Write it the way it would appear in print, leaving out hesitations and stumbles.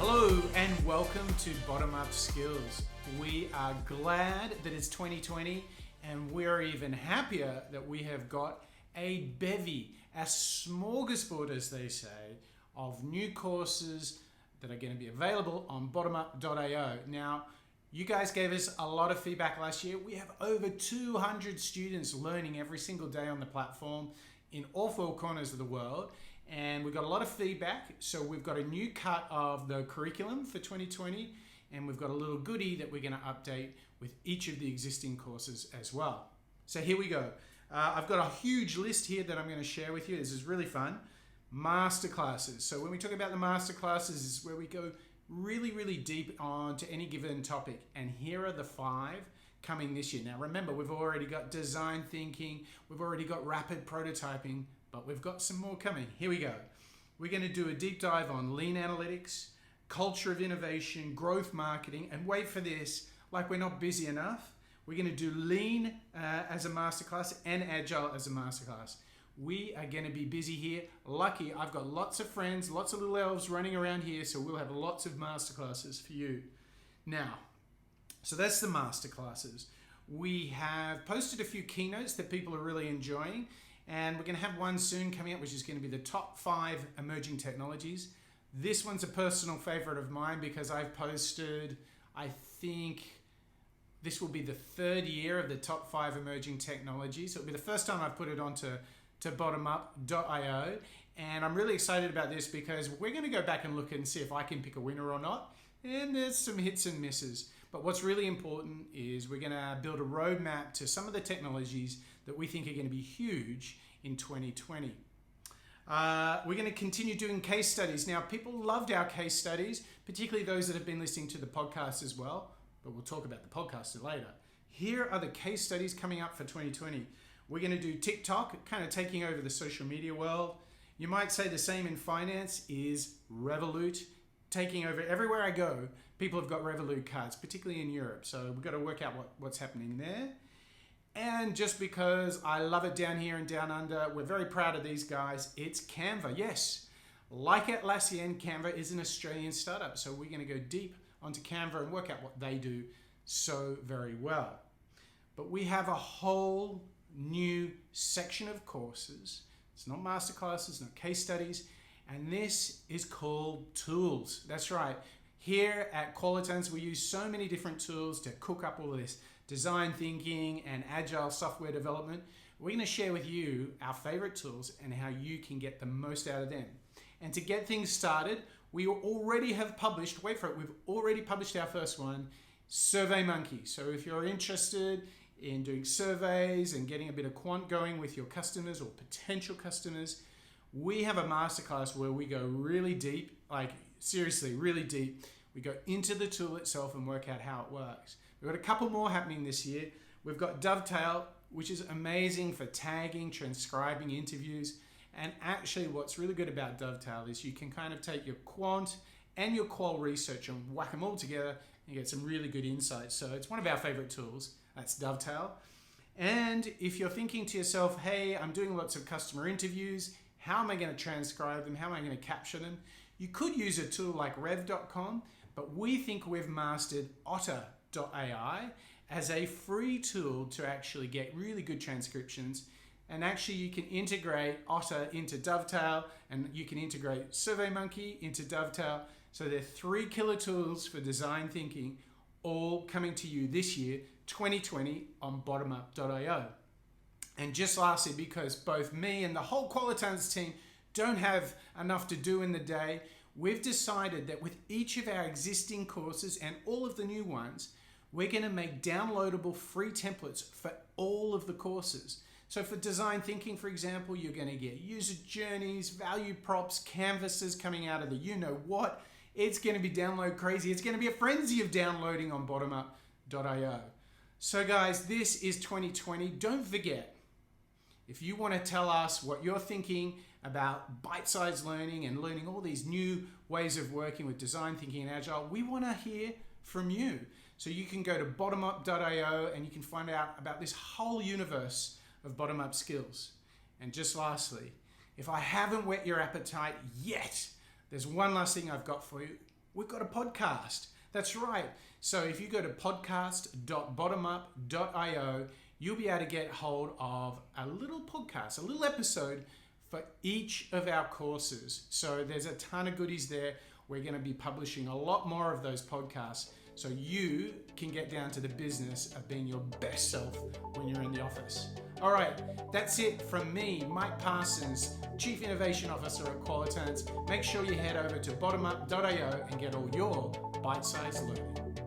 Hello and welcome to BottomUp Skills. We are glad that it's 2020 and we're even happier that we have got a bevy, a smorgasbord as they say, of new courses that are going to be available on BottomUp.io. Now, you guys gave us a lot of feedback last year. We have over 200 students learning every single day on the platform in all four corners of the world. And we've got a lot of feedback. So we've got a new cut of the curriculum for 2020. And we've got a little goodie that we're going to update with each of the existing courses as well. So here we go. I've got a huge list here that I'm going to share with you. This is really fun. Masterclasses. So when we talk about the masterclasses, this is where we go really deep onto any given topic. And here are the 5 coming this year. Now remember, we've already got design thinking, we've already got rapid prototyping, but we've got some more coming. Here we go. We're going to do a deep dive on lean analytics, culture of innovation, growth marketing, and wait for this, like we're not busy enough. We're going to do lean as a masterclass and agile as a masterclass. We are going to be busy here. Lucky, I've got lots of friends, lots of little elves running around here, so we'll have lots of masterclasses for you. Now, so that's the masterclasses. We have posted a few keynotes that people are really enjoying, and we're going to have one soon coming up, which is going to be the top 5 emerging technologies. This one's a personal favorite of mine because I've posted, I think, this will be the 3rd year of the top 5 emerging technologies. It'll be the first time I've put it onto BottomUp.io, and I'm really excited about this because we're going to go back and look and see if I can pick a winner or not, and there's some hits and misses. But what's really important is we're going to build a roadmap to some of the technologies that we think are going to be huge in 2020. We're going to continue doing case studies. Now, people loved our case studies, particularly those that have been listening to the podcast as well, but we'll talk about the podcast later. Here are the case studies coming up for 2020. We're going to do TikTok, kind of taking over the social media world. You might say the same in finance is Revolut, taking over everywhere I go. People have got Revolut cards, particularly in Europe. So we've got to work out what's happening there. And just because I love it down here and down under, we're very proud of these guys. It's Canva. Yes, like Atlassian, Canva is an Australian startup. So we're going to go deep onto Canva and work out what they do so very well. But we have a whole new section of courses. It's not masterclasses, not case studies. And this is called tools. That's right. Here at Qualitans, we use so many different tools to cook up all of this design thinking and agile software development. We're going to share with you our favorite tools and how you can get the most out of them. And to get things started, we already have published, wait for it, we've already published our first one, SurveyMonkey. So if you're interested in doing surveys and getting a bit of quant going with your customers or potential customers, we have a masterclass where we go really deep, like seriously, really deep. We go into the tool itself and work out how it works. We've got a couple more happening this year. We've got Dovetail, which is amazing for tagging, transcribing interviews. And actually what's really good about Dovetail is you can kind of take your quant and your qual research and whack them all together and get some really good insights. So it's one of our favorite tools. That's Dovetail. And if you're thinking to yourself, hey, I'm doing lots of customer interviews, how am I going to transcribe them? How am I going to capture them? You could use a tool like rev.com, but we think we've mastered otter.ai as a free tool to actually get really good transcriptions. And actually you can integrate Otter into Dovetail, and you can integrate SurveyMonkey into Dovetail. So they're 3 killer tools for design thinking, all coming to you this year, 2020, on BottomUp.io. And just lastly, because both me and the whole Qualitans team don't have enough to do in the day, we've decided that with each of our existing courses and all of the new ones, we're going to make downloadable free templates for all of the courses. So for design thinking, for example, you're going to get user journeys, value props, canvases coming out of the you-know-what. It's going to be download crazy. It's going to be a frenzy of downloading on BottomUp.io. So guys, this is 2020. Don't forget, if you want to tell us what you're thinking about bite-sized learning and learning all these new ways of working with design thinking and agile, we want to hear from you. So you can go to BottomUp.io and you can find out about this whole universe of bottom-up skills. And just lastly, if I haven't whet your appetite yet, there's one last thing I've got for you. we've got a podcast. That's right. So if you go to podcast.bottomup.io, you'll be able to get hold of a little podcast, a little episode for each of our courses. So there's a ton of goodies there. We're going to be publishing a lot more of those podcasts so you can get down to the business of being your best self when you're in the office. All right, that's it from me, Mike Parsons, Chief Innovation Officer at Qualitance. Make sure you head over to bottomup.io and get all your bite-sized learning.